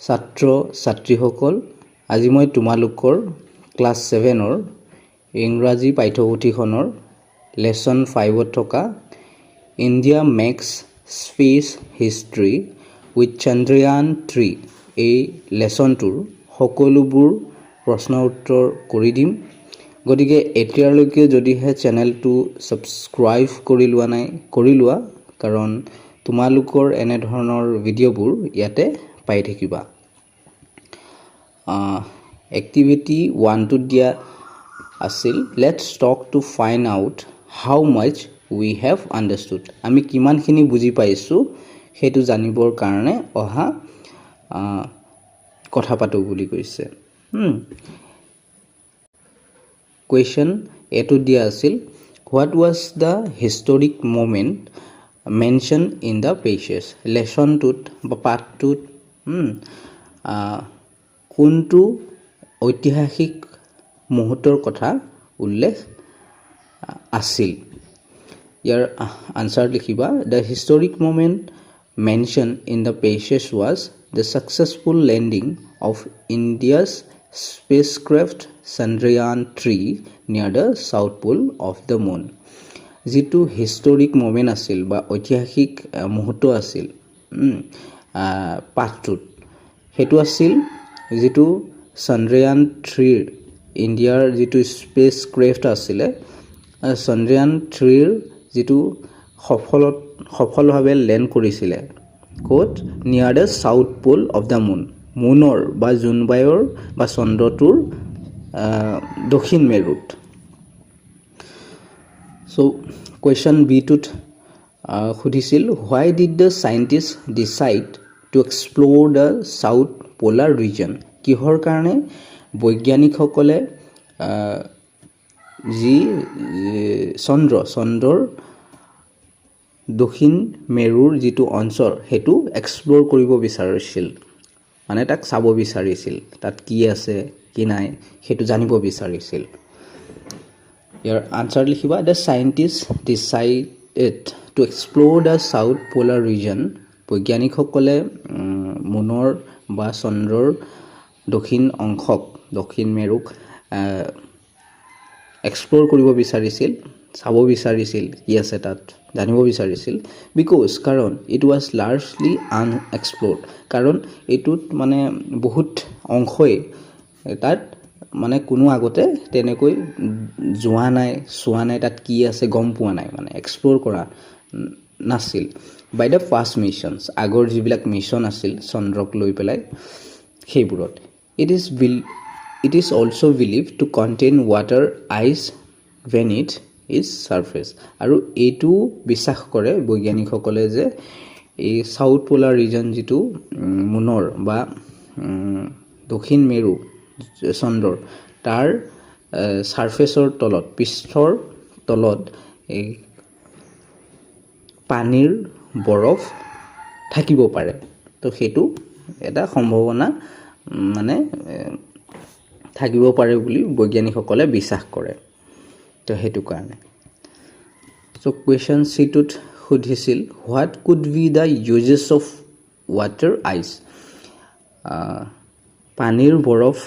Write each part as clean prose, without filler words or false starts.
ছাত্ৰ ছাত্ৰীসকল আজি মই তোমালোকৰ ক্লাছ 7ৰ ইংৰাজী পাঠ্যপুথিখনৰ লেসন 5ত থকা India makes space history with Chandrayaan 3 এই লেসনটোৰ সকলোবোৰ প্ৰশ্ন উত্তৰ কৰি দিম। গতিকে এতিয়ালৈকে যদিহে চেনেলটো সাবস্ক্ৰাইব কৰি লোৱা নাই কৰি লোৱা, কাৰণ তোমালোকৰ এনে ধৰণৰ ভিডিঅ'বোৰ ইয়াতে পাই থাকিবা। এক্টিভিটি 1টোত দিয়া আছিল let's talk to find out how mass we have understood. আমি কিমানখিনি বুজি পাইছোঁ সেইটো জানিবৰ কাৰণে অহা কথা পাতোঁ বুলি কৈছে। কুৱেশ্যন এটোত দিয়া আছিল what was the historic moment mention in the pages. লেচনটোত বা পাঠটোত কোনটো ঐতিহাসিক মুহূৰ্তৰ কথা উল্লেখ আছিল। ইয়াৰ আনসাৰ লিখিবা the historic moment mention in the pages was the successful landing of India's spacecraft Chandrayaan 3 near the south pole of the moon. যিটো হিষ্টৰিক মোমেণ্ট আছিল বা ঐতিহাসিক মুহূৰ্ত আছিল পাঠটোত, সেইটো আছিল যিটো চন্দ্ৰয়ান 3 ইণ্ডিয়াৰ যিটো স্পেচ ক্ৰেফ্ট আছিলে, চন্দ্ৰয়ান 3ৰ যিটো সফলভাৱে লেণ্ড কৰিছিলে ক'ত, near the south pole of the moon. মুনৰ বা জোনবায়ৰ বা চন্দ্ৰটোৰ দক্ষিণ মেৰুত। চ' কুৱেশ্যন বিটোত সুধিছিল why did the scientist decide to explore the south polar region. কিহৰ কাৰণে বৈজ্ঞানিকসকলে চন্দ্ৰৰ দক্ষিণ মেৰুৰ যিটো অঞ্চল সেইটো এক্সপ্ল'ৰ কৰিব বিচাৰিছিল, মানে তাক চাব বিচাৰিছিল, তাত কি আছে কি নাই সেইটো জানিব বিচাৰিছিল। ইয়াৰ আনসাৰ লিখিবা the scientist decided to explore the south polar region. বৈজ্ঞানিকসকলে মুনৰ বা চন্দ্ৰৰ দক্ষিণ অংশক, দক্ষিণ মেৰুক এক্সপ্ল'ৰ কৰিব বিচাৰিছিল, চাব বিচাৰিছিল কি আছে তাত জানিব বিচাৰিছিল। বিকজ কাৰণ ইট ৱাজ লাৰ্জলি আনএক্সপ্ল'ৰ্ড, কাৰণ এইটোত মানে বহুত অংশই তাত মানে কোনো আগতে তেনেকৈ যোৱা নাই, চোৱা নাই, তাত কি আছে গম পোৱা নাই, মানে এক্সপ্ল'ৰ কৰা নাছিল বাই দ্য ফাৰ্ষ্ট মিছনছ, আগৰ যিবিলাক মিছন আছিল চন্দ্ৰক লৈ পেলাই সেইবোৰত। It is also believed to contain water ice beneath its surface. আৰু এইটো বিশ্বাস কৰে বৈজ্ঞানিকসকলে যে এই চাউথ পোলাৰ ৰিজন যিটো মুনৰ বা দক্ষিণ মেৰু চন্দ্ৰৰ তাৰ ছাৰফেচৰ তলত, পৃষ্ঠৰ তলত এই পানীৰ বৰফ থাকিব পাৰে। তো সেইটো এটা সম্ভাৱনা মানে থাকিব পাৰে বুলি বৈজ্ঞানিকসকলে বিশ্বাস কৰে। তো সেইটো কাৰণে। চ' কুৱেশ্যন চিটোত সুধিছিল what could be the uses of water ice. পানীৰ বৰফ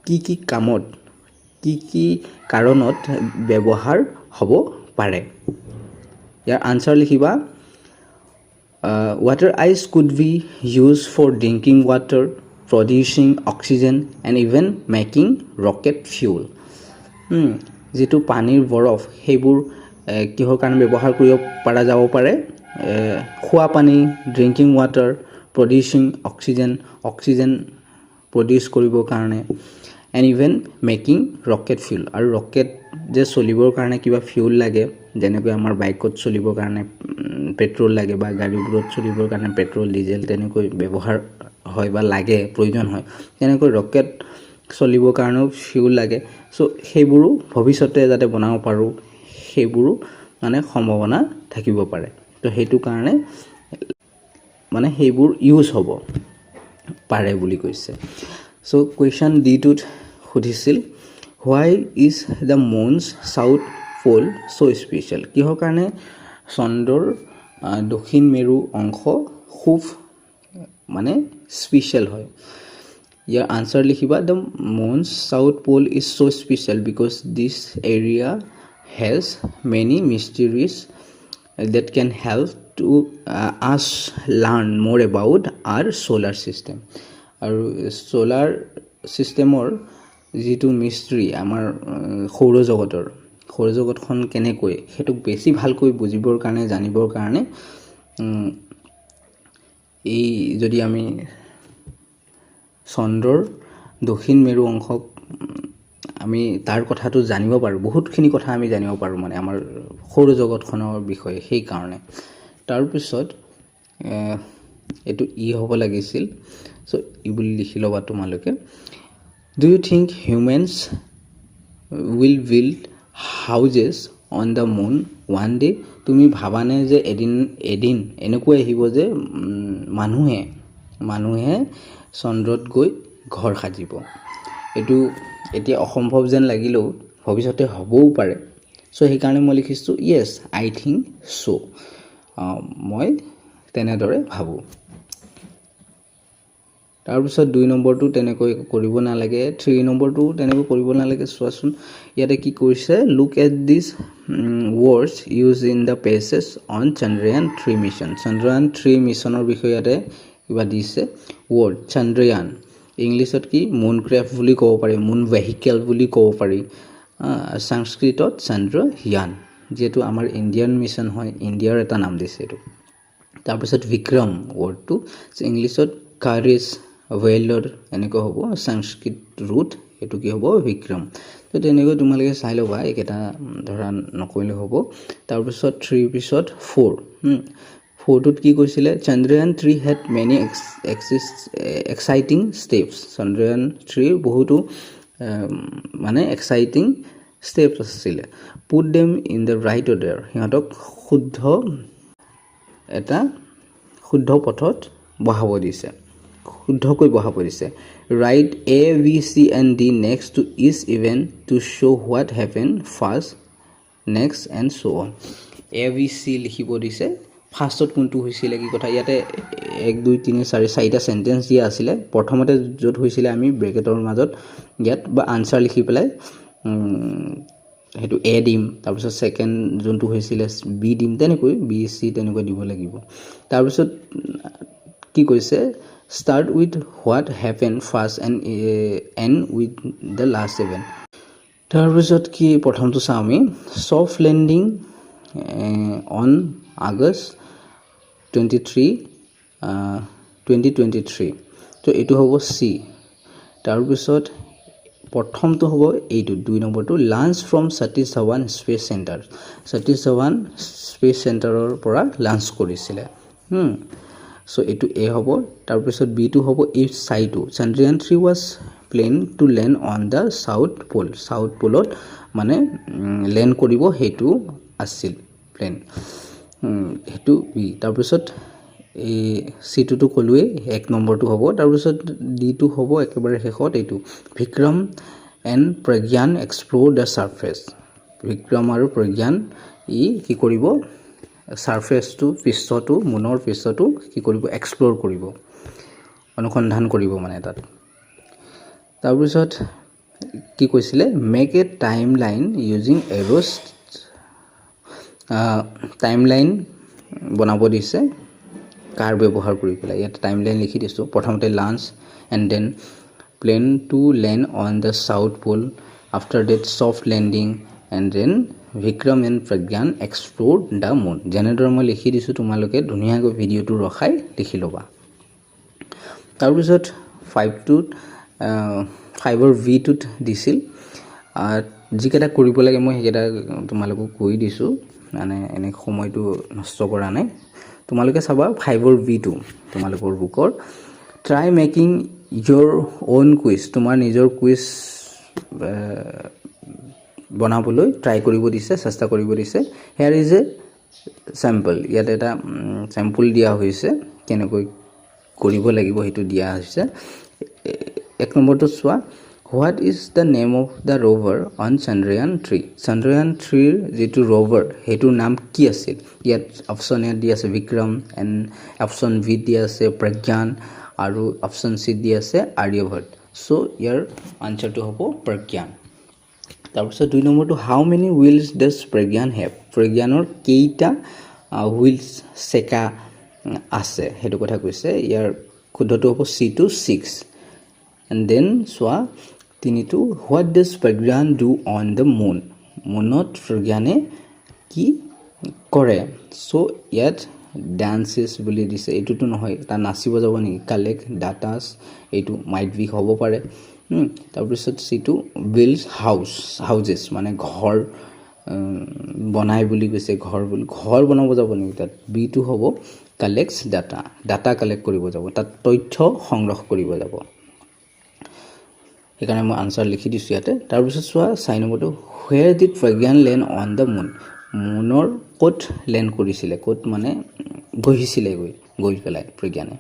কি কি কামত, কি কি কাৰণত ব্যৱহাৰ হ'ব পাৰে। ইয়াৰ আনসাৰ লিখিবা water ice could be used for drinking water, producing oxygen and even making rocket fuel. যিটো পানীৰ বৰফ সেইবোৰ কিহৰ কাৰণে ব্যৱহাৰ কৰিব পৰা যাব পাৰে, খোৱা পানী, drinking water, producing oxygen produce কৰিবৰ কাৰণে, and even making rocket fuel. আৰু ৰকেট যে চলিবৰ কাৰণে কিবা ফিউল লাগে, যেনেকৈ আমাৰ বাইকত চলিবৰ কাৰণে পেট্ৰল লাগে বা গাড়ীবোৰত চলিবৰ কাৰণে পেট্ৰল ডিজেল তেনেকৈ ব্যৱহাৰ হয় বা লাগে, প্ৰয়োজন হয়, তেনেকৈ ৰকেট চলিবৰ কাৰণেও ফিউল লাগে। চ' সেইবোৰো ভৱিষ্যতে যাতে বনাব পাৰোঁ সেইবোৰো মানে সম্ভাৱনা থাকিব পাৰে। তো সেইটো কাৰণে মানে সেইবোৰ ইউজ হ'ব পাৰে বুলি কৈছে। চ' কুৱেশ্যন ডিটোত সুধিছিল why is the moon's south pole so' special. কিহৰ কাৰণে চন্দ্ৰৰ দক্ষিণ মেৰু অংশ খুব মানে স্পেচিয়েল হয় ইয়াৰ আনসাৰ লিখিবা the moon's south pole is so special because this area has many mysteries that can help to us learn more about our solar system আৰু solar systemৰ যিটো মিস্ট্ৰি আমাৰ সৌৰজগতখন কেনেকৈ হেতু বেছি ভালকৈ বুজিবৰ কাৰণে জানিবৰ কাৰণে এই যদি আমি চন্দ্ৰৰ দক্ষিণ মেৰু অংশক আমি তাৰ কথাটো জানিব পাৰো বহুতখিনি কথা আমি জানিব পাৰো মানে আমাৰ সৌৰজগতখনৰ বিষয়ে সেই কাৰণে তাৰ পিছত এটো ই হ'ব লাগিছিল সো ই বুলি লিখি লবা তোমালোকে do you think humans will build houses on the moon one day তুমি ভাবানে যে এদিন এনেকৈ আহিব যে মানুহে চন্দ্ৰত গৈ ঘৰ সাজিব এটো এতিয়া অসম্ভৱ যেন লাগিলেও ভৱিষ্যতে হ'বও পাৰে সো সেই কাৰণে মই লিখিছো yes I think so মই তেনেদৰে ভাবো তাৰ পিছত 2 নম্বৰটো তেনেকৈ কৰিব নালাগে 3 নম্বৰটো তেনেকৈ কৰিব নালাগে চোৱাচোন ইয়াতে কি কৰিছে look at these words used in the passages on Chandrayaan 3 mission Chandrayaan 3 মিশনৰ বিষয়ে ইয়াতে কিবা দিছে word Chandrayaan ইংলিছত কি মুন ক্ৰাফ্ট বুলি ক'ব পাৰি মুন ভেহিকল বুলি ক'ব পাৰি সংস্কৃতত চন্দ্ৰয়ান যেটো আমাৰ ইণ্ডিয়ান মিশন হয় ইণ্ডিয়াৰ এটা নাম দিছে এটো তাৰ পিছত বিক্ৰম ওয়াৰ্ডটো ইংলিছত কাৰেজ ভেলৰ এনেকৈ হ'ব সংস্কৃত ৰুট এটো কি হ'ব বিক্ৰম তো তেনেকৈ তোমালোকে চাই লবা একেটা ধৰা নকৰিলে হ'ব তাৰ পিছত 3 পিছত 4 ফটোত কি কৈছিলে Chandrayaan 3 had many exciting steps Chandrayaan 3 বহুতো মানে exciting steps আছিলে put them in the right order হিহঁতক শুদ্ধ পথত শুদ্ধকৈ বহাব দিছে write A B C and D next to each event to show what happened first next and so on A B C লিখিব দিছে ফাৰ্ষ্টত কোনটো হৈছিল কি কথা ইয়াতে 1 2 3 4 4টা সেন্টেন্স দিয়া আছিল প্ৰথমতে যত হৈছিল আমি ব্ৰেকেটৰ মাজত ইয়াত বা আনসাৰ লিখি পেলাই হেতু এ দিম তাৰ পিছত সেকেন্ড যোনটো হৈছিল বি দিম তেনেকৈ বি সি তেনেকৈ দিব লাগিব তাৰ পিছত কি কৈছে start with what happened first and end with the last event তাৰ পিছত কি প্ৰথমটো চাও আমি soft landing on August 23 2023 তো এটো হ'ব সি তাৰ পিছত প্ৰথমটো হ'ব এইটো 2 নম্বৰটো lunch from Satish Dhawan space centre Satish Dhawan space চেণ্টাৰৰ পৰা লাঞ্চ কৰিছিলে সো এটো এ হ'ব তাৰ পিছত বি টো হ'ব if cyto Chandrayaan 3 was planned to land on the south pole মানে ল্যান্ড কৰিব হেতু আছিল প্লেন হেতু বি তাৰ পিছত এই সি টো কলুৱে 1 নম্বৰটো হ'ব তাৰ পিছত ডি টো হ'ব একেবাৰে শেষত এইটো Vikram and Pragyan explore the surface Vikram আৰু প্ৰজ্ঞান ই কি কৰিব সাৰফেসটো পৃষ্ঠটো মুনৰ পৃষ্ঠটো কি কৰিব এক্সপ্লোৰ কৰিব অনুসন্ধান কৰিব মানে তাত তাৰ পিছত কি কৈছিলে make a timeline using arrows timeline বনাব দিছে কাৰ ব্যৱহাৰ কৰি পেলাই ইয়াত টাইমলাইন লিখি দিছো প্ৰথমতে launch and then plan to land on the south pole after that soft landing and then Vikram and Pragyan explore the moon যেনেদৰে মই লিখি দিছো তোমালোকে ধুনীয়াকৈ ভিডিঅটো ৰখাই লিখি লবা তাৰ পিছত 5ৰ ভি টোত দিছিল যিকেটা কৰিব লাগে মই হেকেটা তোমালোকক কৈ দিছো মানে এনে সময়টো নষ্ট কৰা নাই তোমালোকে চাবা 5ৰ ভি টো তোমালোকৰ বুকৰ try making your own quiz তোমাৰ নিজৰ কুইজ বনাবলৈ ট্ৰাই কৰিব দিছে চেষ্টা কৰিব দিছে here is a sample ইয়াত এটা স্যাম্পল দিয়া হৈছে কেনেকৈ কৰিব লাগিব হেতু দিয়া হৈছে 1 নম্বৰটো চোৱা what is the name of the rover on Chandrayaan 3 Chandrayaan 3 যেটো rover হেতুৰ নাম কি আছিল ইয়াত অপচন এ দিয়া আছে বিক্ৰম এণ্ড অপচন বি দিয়া আছে প্ৰজ্ঞান আৰু অপশ্যন চি দি আছে আৰ্যভট্ট সো ইয়াৰ আনসাৰটো হ'ব প্ৰজ্ঞান তাৰপিছত 2 নম্বৰটো how many wheels does Pragyan have প্ৰজ্ঞানৰ কেইটা হুইলছ চেকা আছে হেতু কথা কৈছে ইয়াৰ শুদ্ধটো হ'ব সি টু 6 and then সোয়া তিনিটো what does Pragyan do on the moon মুনত প্ৰজ্ঞানে কি কৰে সো ইয়াত ডান্সেস বুলি দিছে এটুটো নহয় তা নাচিব যাব নেকি কালেক্ট ডাটাস এটু মাইট বি হ'ব পাৰে তাৰপিছত সিটো বিল্ডছ হাউজেস মানে ঘৰ বনাই বুলি কৈছে ঘৰ বনাব যাব নেকি তাত বি টু হ'ব কালেক্টস ডাটা কালেক্ট কৰিব যাব তাত তথ্য সংগ্ৰহ কৰিব যাব এখানে মই আনসাৰ লিখি দিছো ইয়াতে তাৰপিছত সোয়া 4 নম্বৰটো where did Pragyan land on the moon মুনৰ কোট ল্যান্ড কৰিছিলে কোট মানে বহিছিলে গৈ পেলাই প্ৰজ্ঞানে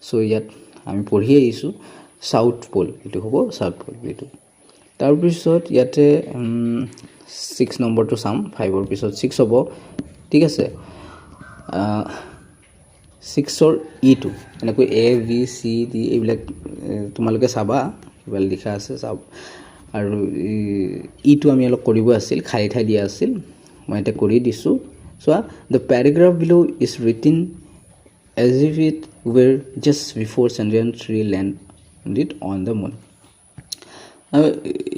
সো ইয়াত আমি পঢ়ি আহিছো সাউথ পোল এটো হ'ব সাউথ পোল এটো তাৰপিছত ইয়াতে 6 নম্বৰটো সাম 5 ৰ পিছত 6 হ'ব ঠিক আছে 6 ৰ e2 এনেকৈ a b c d এইবিলাক তোমালোকে চাবা কিবাল লিখা আছে সব আৰু e2 আমি অলপ কৰিব আছিল খালি ঠাই দিয়া আছিল মই এটা কৰি দিছো so the paragraph below is written as if it were just before Chandrayaan-3 landed on the moon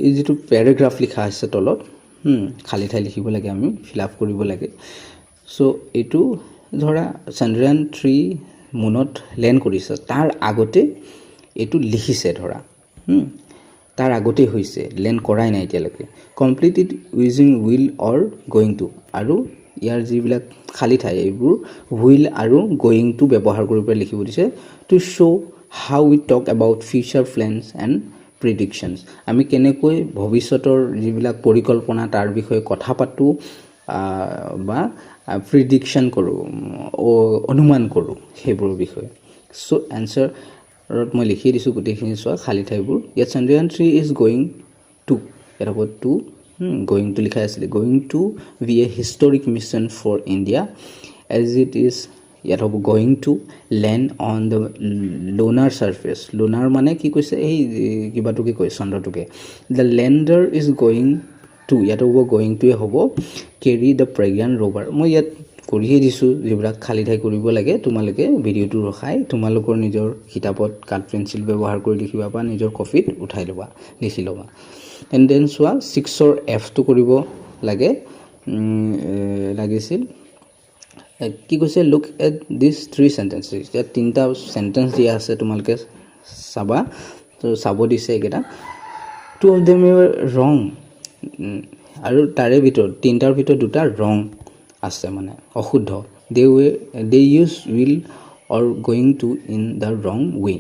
is it paragraph লিখা আছে তলত খালি ঠাই লিখিব লাগে আমি ফিল আপ কৰিব লাগে so এটো ধৰা Chandrayaan-3 মুনত ল্যান্ড কৰিছে তাৰ আগতে এটো লিখিছে ধৰা তাৰ আগতে হৈছে ল্যান্ড কৰাই নাই এতিয়ালৈকে completed using will or going to আৰু ইয়াৰ যিবিলাক খালি ঠাই এইবোৰ উইল আৰু গোইং টু ব্যৱহাৰ কৰি পেলাই লিখিব দিছে to show how we talk about future plans and predictions আমি কেনেকৈ ভৱিষ্যতৰ যিবিলাক পৰিকল্পনা তাৰ বিষয়ে কথা পাতো বা প্ৰেডিকশন কৰো অনুমান কৰো হেবৰ বিষয়ে সো আনসাৰ মই লিখি দিছো গোটেইখিনি সোৱা খালি ঠাইবোৰ ইয়াত Chandrayaan-3 is going to এর হ'ব টু going to লিখা আছে going to be a historic mission for India as it is ইয়াত হ'ব going to land on the lunar surface lunar মানে কি কৈছে এই কিবাটোকে কয় চন্দ্ৰটোকে the lander is going to ইয়াত হ'ব going to হ'ব carry the Pragyan rover মই ইয়াত কৰিহে দিছো যিবিলাক খালি ঠাই কৰিব লাগে তোমালোকে ভিডিওটো ৰখাই তোমালোকৰ নিজৰ কিতাপত কাট পেন্সিল ব্যৱহাৰ কৰি লিখিবা বা নিজৰ কপিত উঠাই লবা লিখি লবা এন্ড দেন সোয়া 6 ৰ f টো কৰিব লাগে লাগিছিল কি কৈছে লুক এট দিস 3 সেন্টেন্সেস এটা তিনটা সেন্টেন্স দিয়া আছে তোমালোকে চাবা তো চাব দিছে এটা two of them were wrong আৰু তাৰে ভিতৰ তিনটাৰ ভিতৰ দুটা wrong আছে মানে অশুদ্ধ they use will or going to in the wrong way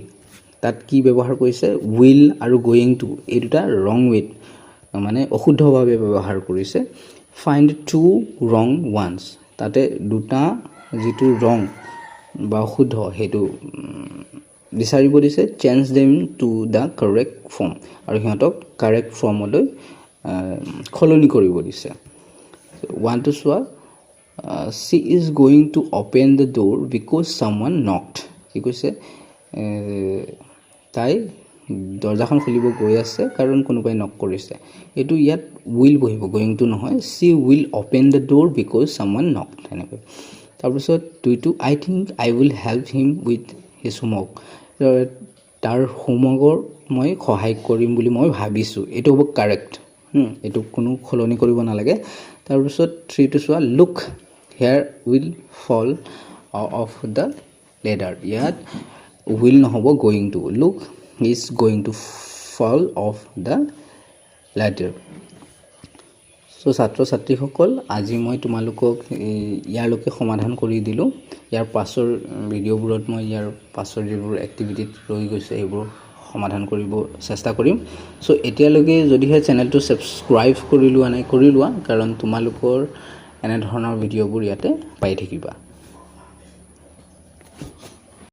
তাত কি ব্যৱহাৰ কৰিছে will আৰু going to এই দুটা wrong way মানে অশুদ্ধভাৱে ব্যৱহাৰ কৰিছে find two wrong ones তাতে দুটা যেটো wrong বা অশুদ্ধ হেতু বিচাৰিব দিছে change them to the correct form আৰু হিহঁতক correct form লৈ খলনি কৰিব দিছে want to সোৱা she is going to open the door because someone knocked কি কৈছে তাই দৰজাখন খুলিব গৈ আছে কাৰণ কোনোবাই নক কৰিছে এটো ইয়াত will বহিব going to নহয় she will open the door because someone knocked এনেকৈ তাৰপিছত দুইটো I think I will help him with his homework তাৰ হোমৱৰ্কৰ মই সহায় কৰিম বুলি মই ভাবিছো এটো হ'ব কাৰেক্ট এটো কোনো খলনি কৰিব নালাগে তাৰপিছত 3 টো সোৱা look here will fall off the ladder ইয়াত will নহব going to look is going to fall off the ladder so ছাত্ৰ ছাত্ৰীসকল আজি মই তোমালোকক ইয়াৰলৈকে সমাধান কৰি দিলো ইয়াৰ পাছৰ ভিডিওবোৰত মই ইয়াৰ পাছৰ যিবোৰ এক্টিভিটিত ৰৈ গৈছে এইবোৰ সমাধান কৰিব চেষ্টা কৰিম সো এতিয়ালৈকে যদিহে চেনেলটো সাবস্ক্ৰাইব কৰি লোৱা নাই কৰি লোৱা কাৰণ তোমালোকৰ এনে ধৰণৰ ভিডিওবোৰ ইয়াতে পাই থাকিবা